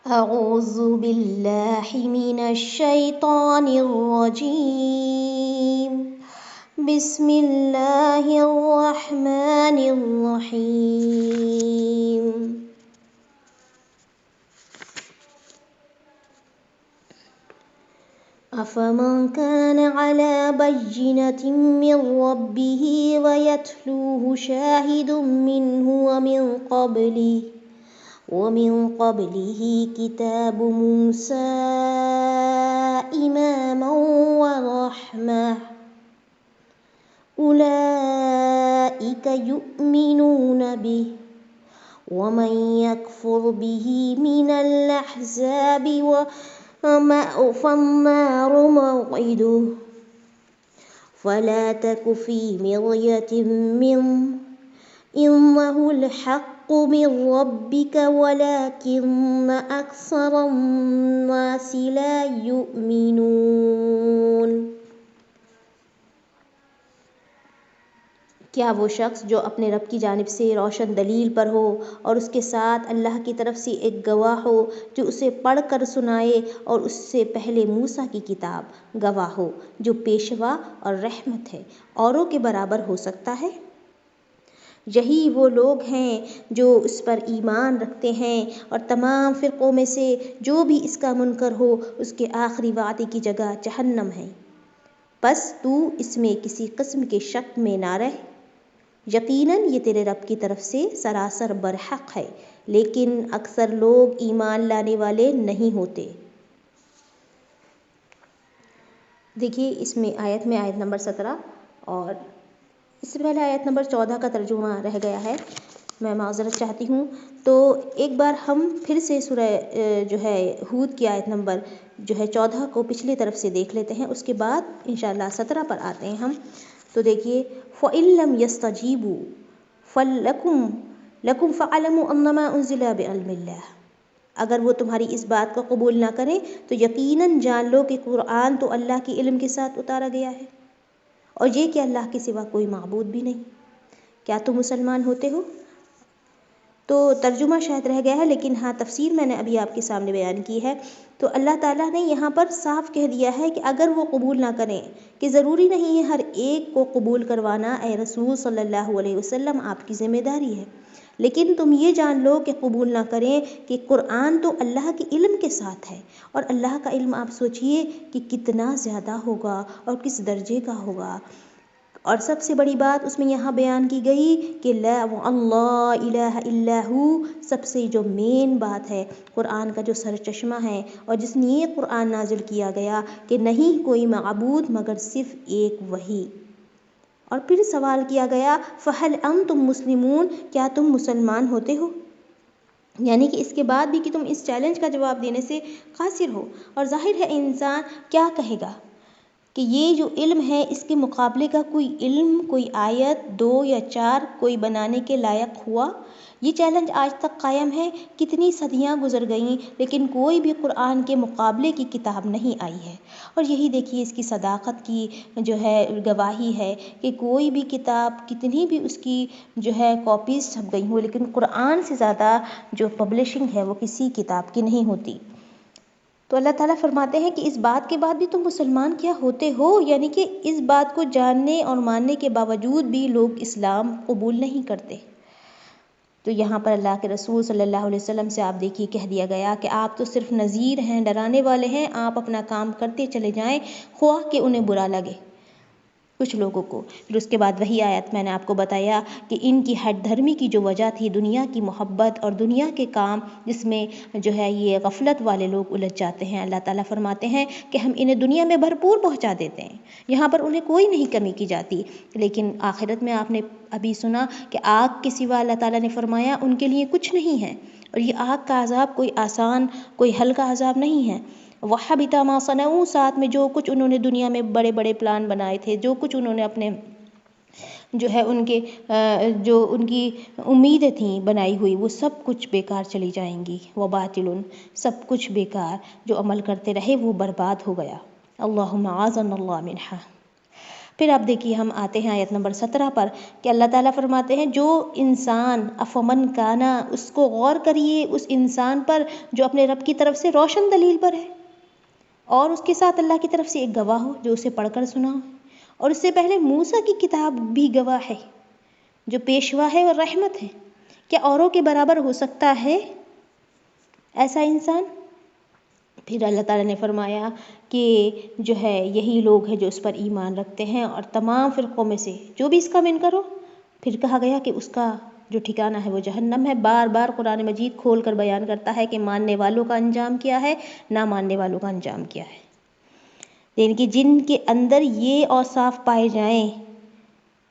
أعوذ بالله من الشيطان الرجيم بسم الله الرحمن الرحيم أفمن كان على بينة من ربه ويتلوه شاهد منه ومن قبله كتاب موسى إماما ورحمة أولئك يؤمنون به ومن يكفر به من الأحزاب فالنار موعده فلا تك في مرية منه إنه الحق من ربك ولكن أكثر الناس لا يؤمنون۔ کیا وہ شخص جو اپنے رب کی جانب سے روشن دلیل پر ہو اور اس کے ساتھ اللہ کی طرف سے ایک گواہ ہو جو اسے پڑھ کر سنائے اور اس سے پہلے موسیٰ کی کتاب گواہ ہو جو پیشوا اور رحمت ہے، اوروں کے برابر ہو سکتا ہے؟ یہی وہ لوگ ہیں جو اس پر ایمان رکھتے ہیں، اور تمام فرقوں میں سے جو بھی اس کا منکر ہو اس کے آخری وعدے کی جگہ جہنم ہے۔ پس تو اس میں کسی قسم کے شک میں نہ رہ، یقیناً یہ تیرے رب کی طرف سے سراسر برحق ہے، لیکن اکثر لوگ ایمان لانے والے نہیں ہوتے۔ دیکھیے اس میں آیت نمبر 17 اور اس سے پہلے آیت نمبر 14 کا ترجمہ رہ گیا ہے، میں معذرت چاہتی ہوں۔ تو ایک بار ہم پھر سے سورہ ہود کی آیت نمبر 14 کو پچھلی طرف سے دیکھ لیتے ہیں، اس کے بعد انشاءاللہ 17 پر آتے ہیں ہم۔ تو دیکھیے فَإِن لَّمْ يَسْتَجِيبُوا لَكُمْ فَاعْلَمُوا أَنَّمَا أُنزِلَ بِعِلْمِ اللَّهِ، اگر وہ تمہاری اس بات کو قبول نہ کریں تو یقیناً جان لو کہ قرآن تو اللہ کے علم کے ساتھ اتارا گیا ہے، اور یہ کہ اللہ کے سوا کوئی معبود بھی نہیں۔ کیا تم مسلمان ہوتے ہو؟ تو ترجمہ شاید رہ گیا ہے، لیکن ہاں تفسیر میں نے ابھی آپ کے سامنے بیان کی ہے۔ تو اللہ تعالیٰ نے یہاں پر صاف کہہ دیا ہے کہ اگر وہ قبول نہ کریں، کہ ضروری نہیں ہے ہر ایک کو قبول کروانا، اے رسول صلی اللہ علیہ وسلم آپ کی ذمہ داری ہے، لیکن تم یہ جان لو کہ قبول نہ کریں کہ قرآن تو اللہ کے علم کے ساتھ ہے، اور اللہ کا علم آپ سوچئے کہ کتنا زیادہ ہوگا اور کس درجے کا ہوگا۔ اور سب سے بڑی بات اس میں یہاں بیان کی گئی کہ لا اللہ الہ الا ہو، سب سے جو مین بات ہے، قرآن کا جو سرچشمہ ہے اور جس نے یہ قرآن نازل کیا گیا کہ نہیں کوئی معبود مگر صرف ایک وہی۔ اور پھر سوال کیا گیا فَهَلْ أَنْتُمْ مُسْلِمُونَ، کیا تم مسلمان ہوتے ہو؟ یعنی کہ اس کے بعد بھی کہ تم اس چیلنج کا جواب دینے سے قاصر ہو، اور ظاہر ہے انسان کیا کہے گا کہ یہ جو علم ہے اس کے مقابلے کا کوئی علم، کوئی آیت 2 یا 4 کوئی بنانے کے لائق ہوا؟ یہ چیلنج آج تک قائم ہے، کتنی صدیاں گزر گئیں لیکن کوئی بھی قرآن کے مقابلے کی کتاب نہیں آئی ہے۔ اور یہی دیکھیے اس کی صداقت کی گواہی ہے کہ کوئی بھی کتاب کتنی بھی اس کی کاپیز چھپ گئی ہوں، لیکن قرآن سے زیادہ جو پبلشنگ ہے وہ کسی کتاب کی نہیں ہوتی۔ تو اللہ تعالیٰ فرماتے ہیں کہ اس بات کے بعد بھی تم مسلمان کیا ہوتے ہو، یعنی کہ اس بات کو جاننے اور ماننے کے باوجود بھی لوگ اسلام قبول نہیں کرتے۔ تو یہاں پر اللہ کے رسول صلی اللہ علیہ وسلم سے آپ دیکھیے کہہ دیا گیا کہ آپ تو صرف نذیر ہیں، ڈرانے والے ہیں، آپ اپنا کام کرتے چلے جائیں خواہ کہ انہیں برا لگے کچھ لوگوں کو۔ پھر اس کے بعد وہی آیت میں نے آپ کو بتایا کہ ان کی ہٹ دھرمی کی جو وجہ تھی دنیا کی محبت اور دنیا کے کام، جس میں یہ غفلت والے لوگ الجھ جاتے ہیں۔ اللہ تعالیٰ فرماتے ہیں کہ ہم انہیں دنیا میں بھرپور پہنچا دیتے ہیں، یہاں پر انہیں کوئی نہیں کمی کی جاتی، لیکن آخرت میں آپ نے ابھی سنا کہ آگ کے سوا اللہ تعالیٰ نے فرمایا ان کے لیے کچھ نہیں ہے، اور یہ آگ کا عذاب کوئی آسان کوئی ہلکا عذاب نہیں ہے۔ وَحَبِطَ مَا صَنَعُوا، ساتھ میں جو کچھ انہوں نے دنیا میں بڑے بڑے پلان بنائے تھے، جو کچھ انہوں نے اپنے ان کی امیدیں تھیں بنائی ہوئی، وہ سب کچھ بیکار چلی جائیں گی۔ وَبَاطِلٌ، سب کچھ بیکار، جو عمل کرتے رہے وہ برباد ہو گیا۔ اللہم اعاذنا اللہ منہا۔ پھر آپ دیکھیے ہم آتے ہیں آیت نمبر 17 پر کہ اللہ تعالیٰ فرماتے ہیں جو انسان افمن کانا، اس کو غور کریے اس انسان پر جو اپنے رب کی طرف سے روشن دلیل پر ہے، اور اس کے ساتھ اللہ کی طرف سے ایک گواہ ہو جو اسے پڑھ کر سنا ہو، اور اس سے پہلے موسیٰ کی کتاب بھی گواہ ہے جو پیشوا ہے اور رحمت ہے۔ کیا اوروں کے برابر ہو سکتا ہے ایسا انسان؟ پھر اللہ تعالیٰ نے فرمایا کہ جو ہے یہی لوگ ہیں جو اس پر ایمان رکھتے ہیں، اور تمام فرقوں میں سے جو بھی اس کا منکر ہو، پھر کہا گیا کہ اس کا جو ٹھکانہ ہے وہ جہنم ہے۔ بار بار قرآن مجید کھول کر بیان کرتا ہے کہ ماننے والوں کا انجام کیا ہے، نہ ماننے والوں کا انجام کیا ہے۔ یعنی کہ جن کے اندر یہ اوصاف پائے جائیں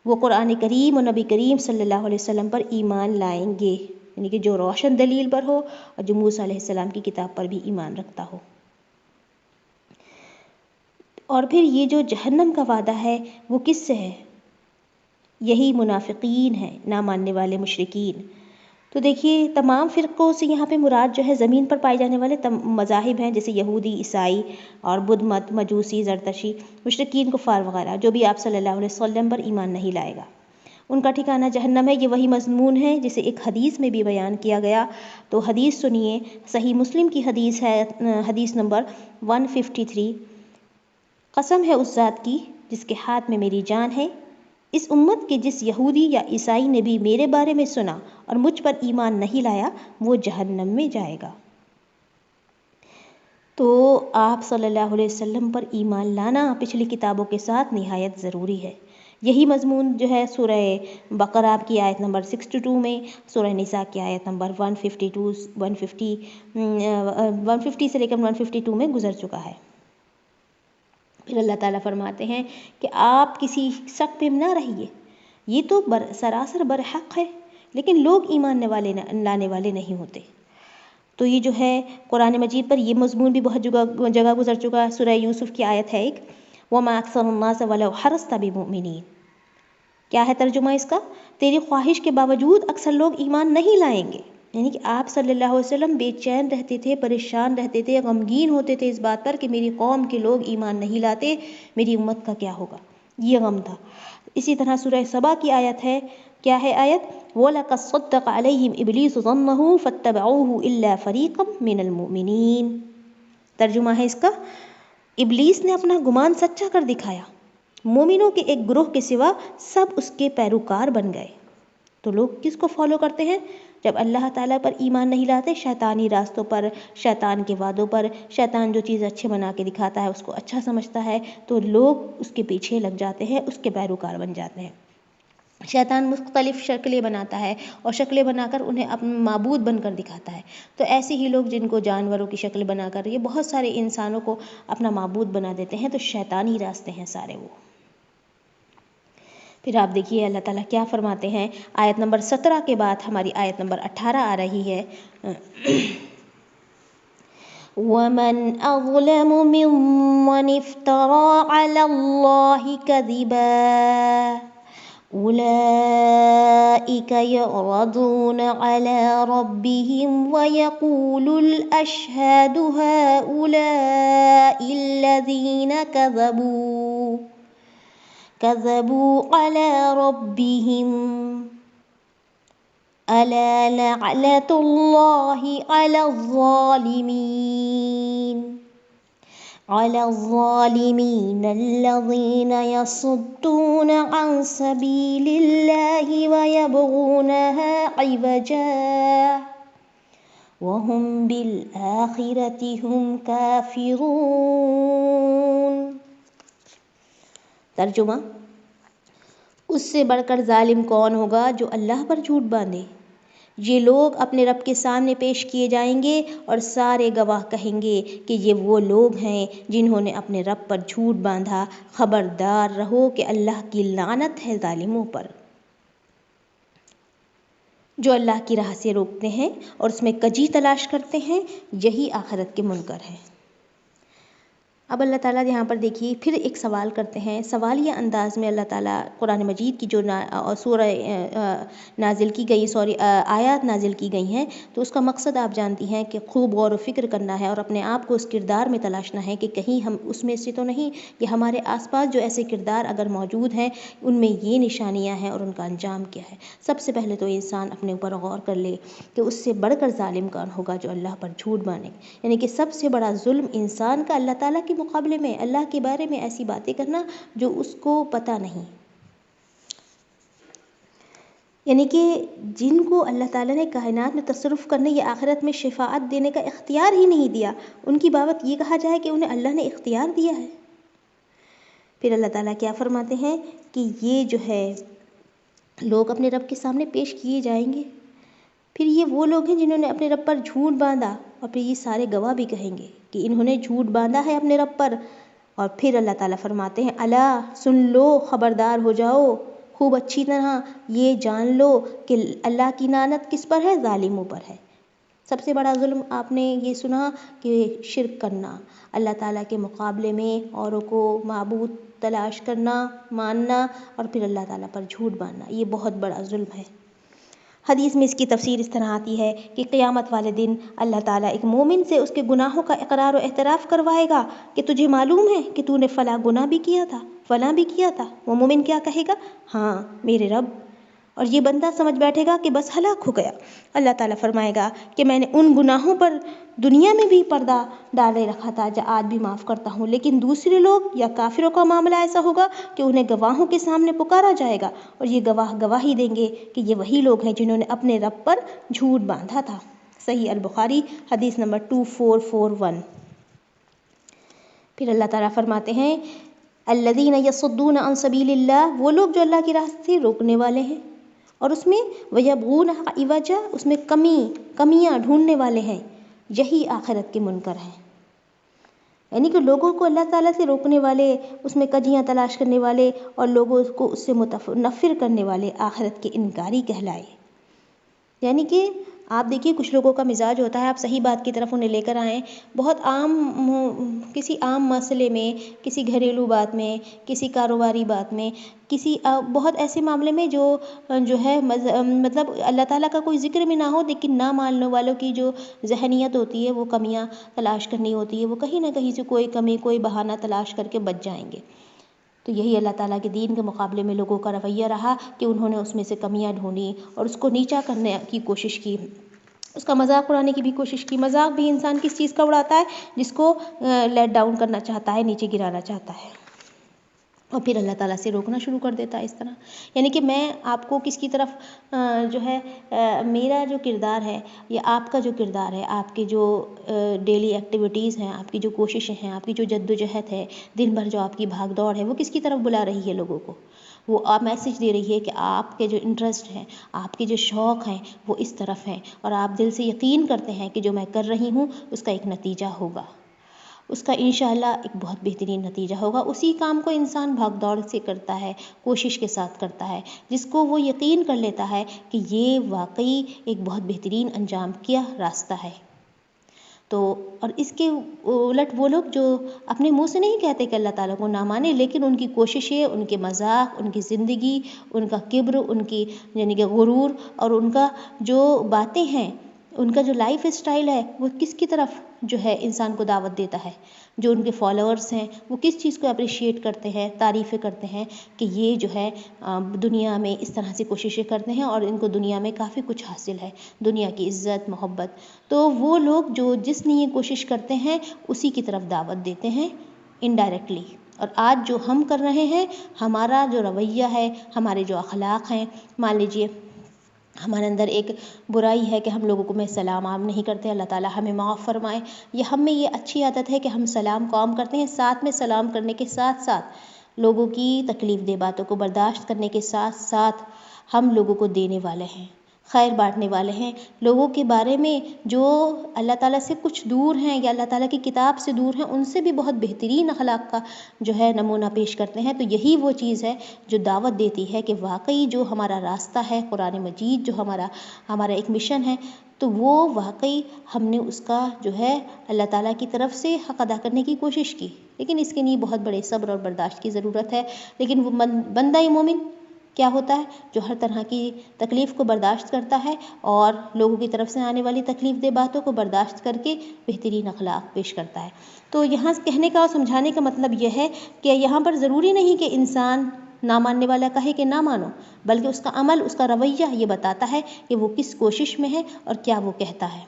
وہ قرآن کریم اور نبی کریم صلی اللہ علیہ وسلم پر ایمان لائیں گے، یعنی کہ جو روشن دلیل پر ہو اور جو موسیٰ علیہ السلام کی کتاب پر بھی ایمان رکھتا ہو۔ اور پھر یہ جو جہنم کا وعدہ ہے وہ کس سے ہے؟ یہی منافقین ہیں، نہ ماننے والے مشرکین۔ تو دیکھیے تمام فرقوں سے یہاں پہ مراد جو ہے زمین پر پائے جانے والے مذاہب ہیں، جیسے یہودی، عیسائی اور بدھ مت، مجوسی، زرتشی، مشرکین، کفار وغیرہ، جو بھی آپ صلی اللہ علیہ وسلم پر ایمان نہیں لائے گا، ان کا ٹھکانہ جہنم ہے۔ یہ وہی مضمون ہے جسے ایک حدیث میں بھی بیان کیا گیا۔ تو حدیث سنیے، صحیح مسلم کی حدیث ہے، حدیث نمبر 153۔ قسم ہے اس ذات کی جس کے ہاتھ میں میری جان ہے، اس امت کے جس یہودی یا عیسائی نے بھی میرے بارے میں سنا اور مجھ پر ایمان نہیں لایا، وہ جہنم میں جائے گا۔ تو آپ صلی اللہ علیہ وسلم پر ایمان لانا پچھلی کتابوں کے ساتھ نہایت ضروری ہے۔ یہی مضمون جو ہے سورہ بقرہ کی آیت نمبر 62 میں، سورہ نساء کی آیت نمبر 150 سے لے کر 152 میں گزر چکا ہے۔ پھر اللہ تعالیٰ فرماتے ہیں کہ آپ کسی شک پہ نہ رہیے، یہ تو سراسر برحق ہے، لیکن لوگ ایمان لانے والے نہیں ہوتے۔ تو یہ جو ہے قرآن مجید پر یہ مضمون بھی بہت جگہ گزر چکا ہے۔ سورہ یوسف کی آیت ہے ایک، وَمَا أَكْثَرُ النَّاسِ وَلَوْ حَرَصْتَ بِمُؤْمِنِينَ۔ کیا ہے ترجمہ اس کا؟ تیری خواہش کے باوجود اکثر لوگ ایمان نہیں لائیں گے۔ یعنی کہ آپ صلی اللہ علیہ وسلم بے چین رہتے تھے، پریشان رہتے تھے، غمگین ہوتے تھے اس بات پر کہ میری قوم کے لوگ ایمان نہیں لاتے، میری امت کا کیا ہوگا، یہ غم تھا۔ اسی طرح سورہ سبا کی آیت ہے، کیا ہے آیت؟ وَلَقَدْ صَدَّقَ عَلَيْهِمْ إِبْلِيسُ ظَنَّهُ فَاتَّبَعُوهُ إِلَّا فَرِيقًا مِّنَ الْمُؤْمِنِينَ۔ ترجمہ ہے اس کا، ابلیس نے اپنا گمان سچا کر دکھایا، مومنوں کے ایک گروہ کے سوا سب اس کے پیروکار بن گئے۔ تو لوگ کس کو فالو کرتے ہیں؟ جب اللہ تعالیٰ پر ایمان نہیں لاتے، شیطانی راستوں پر، شیطان کے وعدوں پر، شیطان جو چیز اچھے بنا کے دکھاتا ہے اس کو اچھا سمجھتا ہے، تو لوگ اس کے پیچھے لگ جاتے ہیں، اس کے پیروکار بن جاتے ہیں۔ شیطان مختلف شکلیں بناتا ہے اور شکلیں بنا کر انہیں اپنا معبود بن کر دکھاتا ہے۔ تو ایسے ہی لوگ جن کو جانوروں کی شکل بنا کر یہ بہت سارے انسانوں کو اپنا معبود بنا دیتے ہیں، تو شیطانی راستے ہیں سارے وہ۔ پھر آپ دیکھیے اللہ تعالیٰ کیا فرماتے ہیں، آیت نمبر 17 کے بعد ہماری آیت نمبر 18 آ رہی ہے۔ وَمَنْ أَظْلَمُ مِمَّنِ افْتَرَىٰ عَلَى اللَّهِ كَذِبًا أُولَٰئِكَ يُعْرَضُونَ عَلَىٰ رَبِّهِمْ وَيَقُولُ الْأَشْهَادُ هَٰؤُلَاءِ الَّذِينَ كَذَبُوا عَلَىٰ رَبِّهِمْ أَلَا لَعْنَةُ اللَّهِ عَلَى الظَّالِمِينَ الَّذِينَ يَصُدُّونَ عَن سَبِيلِ اللَّهِ وَيَبْغُونَهَا عِوَجًا وَهُمْ بِالْآخِرَةِ هُمْ كَافِرُونَ۔ ترجمہ، اس سے بڑھ کر ظالم کون ہوگا جو اللہ پر جھوٹ باندھے؟ یہ لوگ اپنے رب کے سامنے پیش کیے جائیں گے اور سارے گواہ کہیں گے کہ یہ وہ لوگ ہیں جنہوں نے اپنے رب پر جھوٹ باندھا۔ خبردار رہو کہ اللہ کی لعنت ہے ظالموں پر۔ جو اللہ کی راہ سے روکتے ہیں اور اس میں کجی تلاش کرتے ہیں، یہی آخرت کے منکر ہیں۔ اب اللہ تعالیٰ یہاں پر دیکھیے پھر ایک سوال کرتے ہیں، سوالیہ انداز میں اللہ تعالیٰ قرآن مجید کی جو سورہ نازل کی گئی آیات نازل کی گئی ہیں، تو اس کا مقصد آپ جانتی ہیں کہ خوب غور و فکر کرنا ہے اور اپنے آپ کو اس کردار میں تلاشنا ہے کہ کہیں ہم اس میں سے تو نہیں، یا ہمارے آس پاس جو ایسے کردار اگر موجود ہیں ان میں یہ نشانیاں ہیں اور ان کا انجام کیا ہے۔ سب سے پہلے تو انسان اپنے اوپر غور کر لے کہ اس سے بڑھ کر ظالم کون ہوگا جو اللہ پر جھوٹ باندھے، یعنی کہ سب سے بڑا ظلم انسان کا اللہ تعالیٰ کے مقابلے میں اللہ کے بارے میں ایسی باتیں کرنا جو اس کو پتہ نہیں، یعنی کہ جن کو اللہ تعالیٰ نے کائنات میں تصرف کرنے یا آخرت میں شفاعت دینے کا اختیار ہی نہیں دیا، ان کی بابت یہ کہا جائے کہ انہیں اللہ نے اختیار دیا ہے۔ پھر اللہ تعالیٰ کیا فرماتے ہیں کہ یہ جو ہے لوگ اپنے رب کے سامنے پیش کیے جائیں گے، پھر یہ وہ لوگ ہیں جنہوں نے اپنے رب پر جھوٹ باندھا، اور پھر یہ سارے گواہ بھی کہیں گے کہ انہوں نے جھوٹ باندھا ہے اپنے رب پر۔ اور پھر اللہ تعالیٰ فرماتے ہیں الا سن لو، خبردار ہو جاؤ، خوب اچھی طرح یہ جان لو کہ اللہ کی لعنت کس پر ہے؟ ظالموں پر ہے۔ سب سے بڑا ظلم آپ نے یہ سنا کہ شرک کرنا، اللہ تعالیٰ کے مقابلے میں اوروں کو معبود تلاش کرنا، ماننا، اور پھر اللہ تعالیٰ پر جھوٹ باندھنا، یہ بہت بڑا ظلم ہے۔ حدیث میں اس کی تفسیر اس طرح آتی ہے کہ قیامت والے دن اللہ تعالیٰ ایک مومن سے اس کے گناہوں کا اقرار و اعتراف کروائے گا کہ تجھے معلوم ہے کہ تو نے فلاں گناہ بھی کیا تھا، فلاں بھی کیا تھا۔ وہ مومن کیا کہے گا؟ ہاں میرے رب۔ اور یہ بندہ سمجھ بیٹھے گا کہ بس ہلاک ہو گیا۔ اللہ تعالیٰ فرمائے گا کہ میں نے ان گناہوں پر دنیا میں بھی پردہ ڈالے رکھا تھا جو آج بھی معاف کرتا ہوں، لیکن دوسرے لوگ یا کافروں کا معاملہ ایسا ہوگا کہ انہیں گواہوں کے سامنے پکارا جائے گا، اور یہ گواہ گواہی دیں گے کہ یہ وہی لوگ ہیں جنہوں نے اپنے رب پر جھوٹ باندھا تھا۔ صحیح البخاری حدیث نمبر 2441۔ پھر اللہ تعالیٰ فرماتے ہیں الذین یصدون عن سبیل اللہ، وہ لوگ جو اللہ کی راہ سے روکنے والے ہیں، اور اس میں وَيَبْغُونَهَا عِوَجًا، اس میں کمیاں ڈھونڈنے والے ہیں، یہی آخرت کے منکر ہیں۔ یعنی کہ لوگوں کو اللہ تعالیٰ سے روکنے والے، اس میں کجیاں تلاش کرنے والے، اور لوگوں کو اس سے متنفر کرنے والے آخرت کے انکاری کہلائے۔ یعنی کہ آپ دیکھیے کچھ لوگوں کا مزاج ہوتا ہے، آپ صحیح بات کی طرف انہیں لے کر آئیں، بہت کسی عام مسئلے میں، کسی گھریلو بات میں، کسی کاروباری بات میں، کسی بہت ایسے معاملے میں جو ہے مطلب اللہ تعالیٰ کا کوئی ذکر بھی نہ ہو، لیکن نہ ماننے والوں کی جو ذہنیت ہوتی ہے وہ کمیاں تلاش کرنی ہوتی ہے، وہ کہیں نہ کہیں سے کوئی کمی، کوئی بہانہ تلاش کر کے بچ جائیں گے۔ تو یہی اللہ تعالیٰ کے دین کے مقابلے میں لوگوں کا رویہ رہا کہ انہوں نے اس میں سے کمیاں ڈھونڈی اور اس کو نیچا کرنے کی کوشش کی، اس کا مذاق اڑانے کی بھی کوشش کی۔ مذاق بھی انسان کس چیز کا اڑاتا ہے؟ جس کو لیٹ ڈاؤن کرنا چاہتا ہے، نیچے گرانا چاہتا ہے، اور پھر اللہ تعالیٰ سے روکنا شروع کر دیتا ہے اس طرح۔ یعنی کہ میں آپ کو کس کی طرف جو ہے میرا جو کردار ہے یا آپ کا جو کردار ہے، آپ کے جو ڈیلی ایکٹیویٹیز ہیں، آپ کی جو کوششیں ہیں، آپ کی جو جد و جہد ہے، دن بھر جو آپ کی بھاگ دوڑ ہے، وہ کس کی طرف بلا رہی ہے لوگوں کو؟ وہ آپ میسج دے رہی ہے کہ آپ کے جو انٹرسٹ ہیں، آپ کے جو شوق ہیں وہ اس طرف ہیں، اور آپ دل سے یقین کرتے ہیں کہ جو میں کر رہی ہوں اس کا ایک نتیجہ ہوگا، اس کا انشاءاللہ ایک بہت بہترین نتیجہ ہوگا۔ اسی کام کو انسان بھاگ دوڑ سے کرتا ہے، کوشش کے ساتھ کرتا ہے، جس کو وہ یقین کر لیتا ہے کہ یہ واقعی ایک بہت بہترین انجام کیا راستہ ہے۔ تو اور اس کے الٹ وہ لوگ جو اپنے منہ سے نہیں کہتے کہ اللہ تعالیٰ کو نہ مانے، لیکن ان کی کوششیں، ان کے مذاق، ان کی زندگی، ان کا کبر، ان کی یعنی کہ غرور، اور ان کا جو باتیں ہیں، ان کا جو لائف اسٹائل ہے، وہ کس کی طرف جو ہے انسان کو دعوت دیتا ہے؟ جو ان کے فالوورز ہیں وہ کس چیز کو اپریشیٹ کرتے ہیں، تعریفیں کرتے ہیں کہ یہ جو ہے دنیا میں اس طرح سے کوششیں کرتے ہیں اور ان کو دنیا میں کافی کچھ حاصل ہے، دنیا کی عزت، محبت۔ تو وہ لوگ جو جس لیے کوشش کرتے ہیں اسی کی طرف دعوت دیتے ہیں انڈائریکٹلی۔ اور آج جو ہم کر رہے ہیں، ہمارا جو رویہ ہے، ہمارے جو اخلاق ہیں، مان لیجئے ہمارے اندر ایک برائی ہے کہ ہم لوگوں کو میں سلام عام نہیں کرتے، اللہ تعالیٰ ہمیں معاف فرمائے، یا ہم میں یہ اچھی عادت ہے کہ ہم سلام کو عام کرتے ہیں، ساتھ میں سلام کرنے کے ساتھ ساتھ لوگوں کی تکلیف دہ باتوں کو برداشت کرنے کے ساتھ ساتھ ہم لوگوں کو دینے والے ہیں۔ خیر بانٹنے والے ہیں، لوگوں کے بارے میں جو اللہ تعالیٰ سے کچھ دور ہیں یا اللہ تعالیٰ کی کتاب سے دور ہیں، ان سے بھی بہت بہترین اخلاق کا جو ہے نمونہ پیش کرتے ہیں۔ تو یہی وہ چیز ہے جو دعوت دیتی ہے کہ واقعی جو ہمارا راستہ ہے قرآن مجید، جو ہمارا ایک مشن ہے، تو وہ واقعی ہم نے اس کا جو ہے اللہ تعالیٰ کی طرف سے حق ادا کرنے کی کوشش کی، لیکن اس کے لیے بہت بڑے صبر اور برداشت کی ضرورت ہے۔ لیکن وہ بندہ مومن کیا ہوتا ہے؟ جو ہر طرح کی تکلیف کو برداشت کرتا ہے اور لوگوں کی طرف سے آنے والی تکلیف دہ باتوں کو برداشت کر کے بہترین اخلاق پیش کرتا ہے۔ تو یہاں کہنے کا اور سمجھانے کا مطلب یہ ہے کہ یہاں پر ضروری نہیں کہ انسان نہ ماننے والا کہے کہ نہ مانو، بلکہ اس کا عمل، اس کا رویہ یہ بتاتا ہے کہ وہ کس کوشش میں ہے اور کیا وہ کہتا ہے۔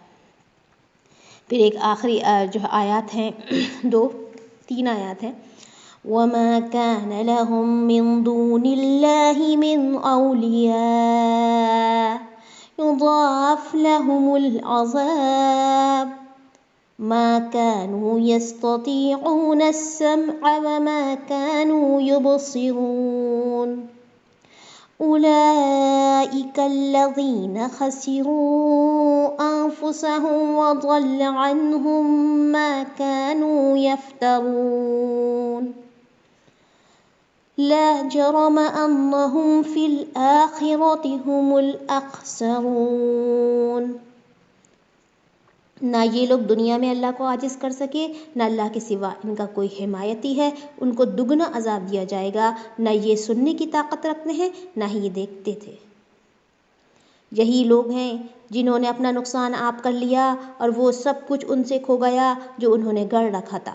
پھر ایک آخری جو آیات ہیں، 3 آیات ہیں۔ وَمَا كَانَ لَهُم مِّن دُونِ اللَّهِ مِنْ أَوْلِيَاءَ يُضَاعَفْ لَهُمُ الْعَذَابُ مَا كَانُوا يَسْتَطِيعُونَ السَّمْعَ وَمَا كَانُوا يُبْصِرُونَ أُولَئِكَ الَّذِينَ خَسِرُوا أَنفُسَهُمْ وَضَلَّ عَنْهُمْ مَا كَانُوا يَفْتَرُونَ لَا جَرَمَ أَنَّهُمْ فِي الْآخِرَةِ هُمُ الْأَخْسَرُونَ۔ نہ یہ لوگ دنیا میں اللہ کو عاجز کر سکے، نہ اللہ کے سوا ان کا کوئی حمایتی ہے، ان کو دگنا عذاب دیا جائے گا۔ نہ یہ سننے کی طاقت رکھتے ہیں، نہ ہی یہ دیکھتے تھے۔ یہی لوگ ہیں جنہوں نے اپنا نقصان آپ کر لیا اور وہ سب کچھ ان سے کھو گیا جو انہوں نے گڑھ رکھا تھا۔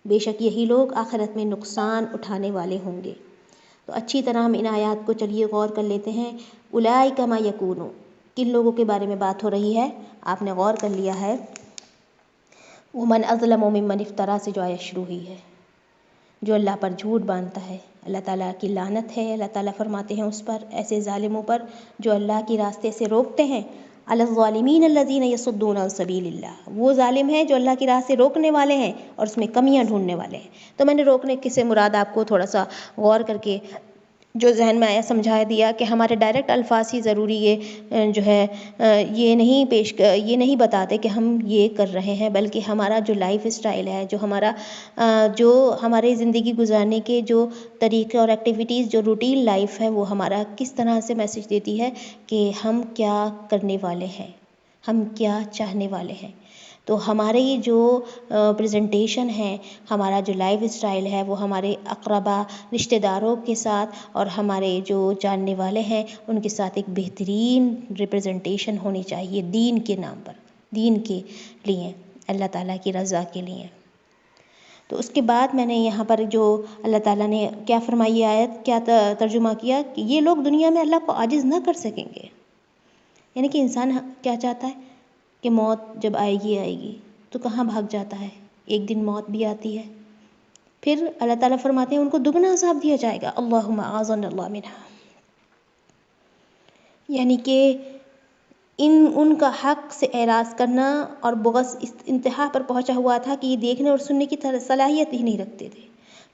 بے شک یہی لوگ آخرت میں نقصان اٹھانے والے ہوں گے۔ تو اچھی طرح ہم ان آیات کو چلیے غور کر لیتے ہیں۔ اولئک ما یکونون، کن لوگوں کے بارے میں بات ہو رہی ہے؟ آپ نے غور کر لیا ہے، ومن اظلم ممن افترا سے جو آیت شروع ہوئی ہے، جو اللہ پر جھوٹ باندھتا ہے، اللہ تعالیٰ کی لعنت ہے۔ اللہ تعالیٰ فرماتے ہیں اس پر، ایسے ظالموں پر جو اللہ کی راستے سے روکتے ہیں۔ علی الظالمین الذین یصدون عن سبیل اللہ، وہ ظالم ہیں جو اللہ کی راہ سے روکنے والے ہیں اور اس میں کمیاں ڈھونڈنے والے ہیں۔ تو میں نے روکنے سے مراد آپ کو تھوڑا سا غور کر کے جو ذہن میں آیا سمجھا دیا کہ ہمارے ڈائریکٹ الفاظ ہی ضروری جو ہے یہ نہیں بتاتے کہ ہم یہ کر رہے ہیں، بلکہ ہمارا جو لائف اسٹائل ہے، جو ہمارے زندگی گزارنے کے جو طریقے اور ایکٹیویٹیز، جو روٹین لائف ہے، وہ ہمارا کس طرح سے میسج دیتی ہے کہ ہم کیا کرنے والے ہیں، ہم کیا چاہنے والے ہیں۔ تو ہماری جو پریزنٹیشن ہے، ہمارا جو لائف اسٹائل ہے، وہ ہمارے اقربا، رشتہ داروں کے ساتھ اور ہمارے جو جاننے والے ہیں ان کے ساتھ ایک بہترین ریپریزنٹیشن ہونی چاہیے، دین کے نام پر، دین کے لیے، اللہ تعالیٰ کی رضا کے لیے۔ تو اس کے بعد میں نے یہاں پر جو اللہ تعالیٰ نے کیا فرمائی آیت، کیا ترجمہ کیا کہ یہ لوگ دنیا میں اللہ کو عاجز نہ کر سکیں گے۔ یعنی کہ انسان کیا چاہتا ہے کہ موت جب آئے گی تو کہاں بھاگ جاتا ہے، ایک دن موت بھی آتی ہے، پھر اللہ تعالیٰ فرماتے ہیں ان کو دگنا عذاب دیا جائے گا، اللہم اعاذنا اللہ منہا۔ یعنی کہ ان کا حق سے اعراض کرنا اور بغض اس انتہا پر پہنچا ہوا تھا کہ یہ دیکھنے اور سننے کی صلاحیت ہی نہیں رکھتے تھے۔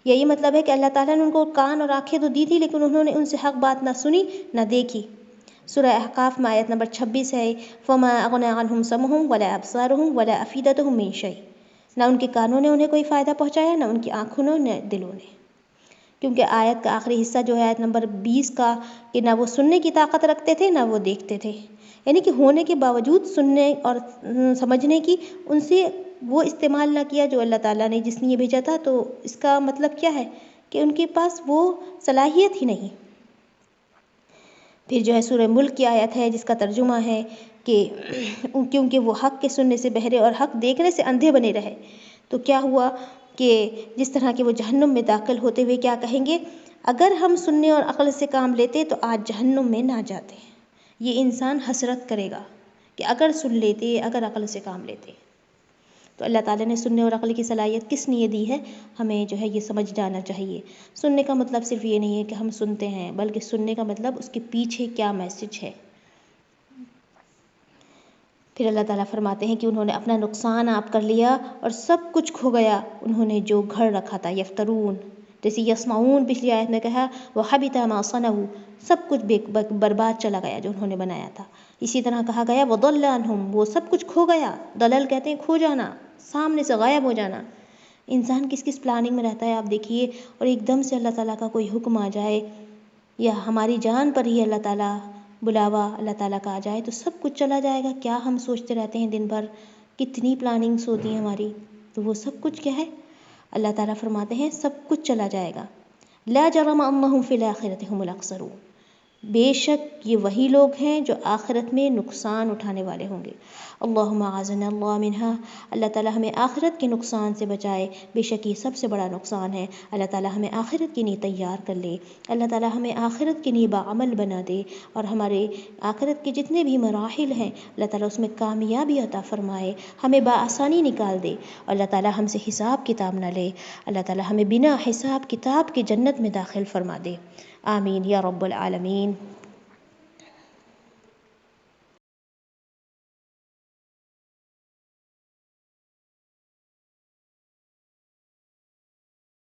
یہی مطلب ہے کہ اللہ تعالیٰ نے ان کو کان اور آنکھیں تو دی تھی، لیکن انہوں نے ان سے حق بات نہ سنی نہ دیکھی۔ سورہ احقاف میں آیت نمبر 26 ہے، فَمَا أَغْنَىٰ عَنْهُمْ سَمْعُهُمْ وَلَا أَبْصَارُهُمْ وَلَا أَفْئِدَتُهُمْ مِنْ شَيْءٍ، نہ ان کے کانوں نے انہیں کوئی فائدہ پہنچایا، نہ ان کی آنکھوں نے، نہ دلوں نے۔ کیونکہ آیت کا آخری حصہ جو ہے آیت نمبر 20 کا، کہ نہ وہ سننے کی طاقت رکھتے تھے نہ وہ دیکھتے تھے، یعنی کہ ہونے کے باوجود سننے اور سمجھنے کی ان سے وہ استعمال نہ کیا جو اللہ تعالیٰ نے جس نے یہ بھیجا تھا۔ تو اس کا مطلب کیا ہے کہ ان کے پاس وہ صلاحیت ہی نہیں۔ پھر جو ہے سورہ ملک کی آیت ہے جس کا ترجمہ ہے کہ کیونکہ وہ حق کے سننے سے بہرے اور حق دیکھنے سے اندھے بنے رہے، تو کیا ہوا کہ جس طرح کہ وہ جہنم میں داخل ہوتے ہوئے کیا کہیں گے، اگر ہم سننے اور عقل سے کام لیتے تو آج جہنم میں نہ جاتے۔ یہ انسان حسرت کرے گا کہ اگر سن لیتے، اگر عقل سے کام لیتے۔ تو اللہ تعالیٰ نے سننے اور عقل کی صلاحیت کس لیے دی ہے، ہمیں جو ہے یہ سمجھ جانا چاہیے۔ سننے کا مطلب صرف یہ نہیں ہے کہ ہم سنتے ہیں، بلکہ سننے کا مطلب اس کے پیچھے کیا میسج ہے۔ پھر اللہ تعالیٰ فرماتے ہیں کہ انہوں نے اپنا نقصان آپ کر لیا اور سب کچھ کھو گیا انہوں نے جو گھڑ رکھا تھا، یفترون، جیسے یسمعون پچھلی آیت میں کہا وَحَبِطَ مَا صَنَعُوا، سب کچھ برباد چلا گیا جو انہوں نے بنایا تھا. اسی طرح کہا گیا وَضَلَّ عَنْهُمْ، وہ سب کچھ کھو گیا. دلل کہتے ہیں کھو جانا، سامنے سے غائب ہو جانا. انسان کس کس پلاننگ میں رہتا ہے آپ دیکھیے، اور ایک دم سے اللہ تعالیٰ کا کوئی حکم آ جائے یا ہماری جان پر ہی اللہ تعالیٰ بلاوا اللہ تعالیٰ کا آ جائے تو سب کچھ چلا جائے گا. کیا ہم سوچتے رہتے ہیں دن بھر، کتنی پلاننگس ہوتی ہیں ہماری، تو وہ سب کچھ کیا ہے اللہ تعالیٰ فرماتے ہیں سب کچھ چلا جائے گا. لا جرم انہم فی الآخرۃ هم الاخسرون، بے شک یہ وہی لوگ ہیں جو آخرت میں نقصان اٹھانے والے ہوں گے. اللہم اعاذنا اللہ منہا، اللہ تعالیٰ ہمیں آخرت کے نقصان سے بچائے، بے شک یہ سب سے بڑا نقصان ہے. اللہ تعالیٰ ہمیں آخرت کے لیے تیار کر لے، اللہ تعالیٰ ہمیں آخرت کے لیے باعمل بنا دے، اور ہمارے آخرت کے جتنے بھی مراحل ہیں اللہ تعالیٰ اس میں کامیابی عطا فرمائے، ہمیں بآسانی نکال دے. اللہ تعالیٰ ہم سے حساب کتاب نہ لے، اللہ تعالیٰ ہمیں بنا حساب کتاب کے جنت میں داخل فرما دے. آمین یا رب العالمین.